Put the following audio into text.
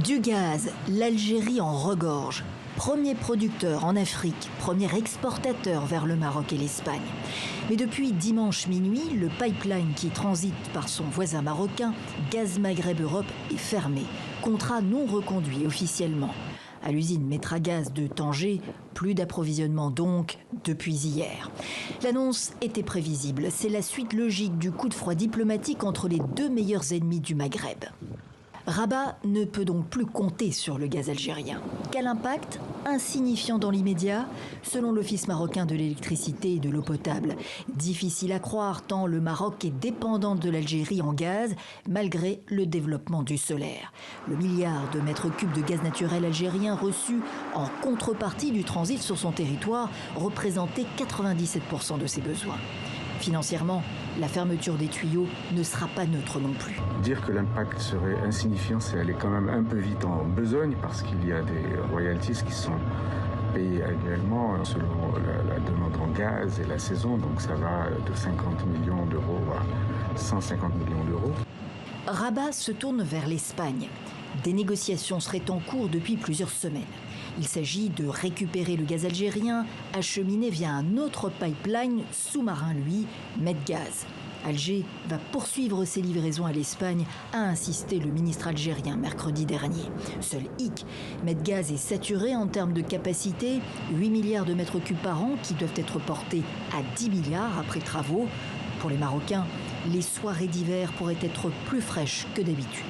Du gaz, l'Algérie en regorge. Premier producteur en Afrique, premier exportateur vers le Maroc et l'Espagne. Mais depuis dimanche minuit, le pipeline qui transite par son voisin marocain, Gaz Maghreb Europe, est fermé. Contrat non reconduit officiellement. À l'usine Metragaz de Tanger, plus d'approvisionnement donc depuis hier. L'annonce était prévisible. C'est la suite logique du coup de froid diplomatique entre les deux meilleurs ennemis du Maghreb. Rabat ne peut donc plus compter sur le gaz algérien. Quel impact ? Insignifiant dans l'immédiat, selon l'Office marocain de l'électricité et de l'eau potable. Difficile à croire tant le Maroc est dépendant de l'Algérie en gaz, malgré le développement du solaire. Le milliard de mètres cubes de gaz naturel algérien reçu en contrepartie du transit sur son territoire représentait 97% de ses besoins. Financièrement, la fermeture des tuyaux ne sera pas neutre non plus. Dire que l'impact serait insignifiant, c'est aller quand même un peu vite en besogne parce qu'il y a des royalties qui sont payées annuellement selon la demande en gaz et la saison. Donc ça va de 50 millions d'euros à 150 millions d'euros. Rabat se tourne vers l'Espagne. Des négociations seraient en cours depuis plusieurs semaines. Il s'agit de récupérer le gaz algérien acheminé via un autre pipeline sous-marin, lui, Medgaz. Alger va poursuivre ses livraisons à l'Espagne, a insisté le ministre algérien mercredi dernier. Seul hic, Medgaz est saturé en termes de capacité, 8 milliards de mètres cubes par an qui doivent être portés à 10 milliards après travaux. Pour les Marocains, les soirées d'hiver pourraient être plus fraîches que d'habitude.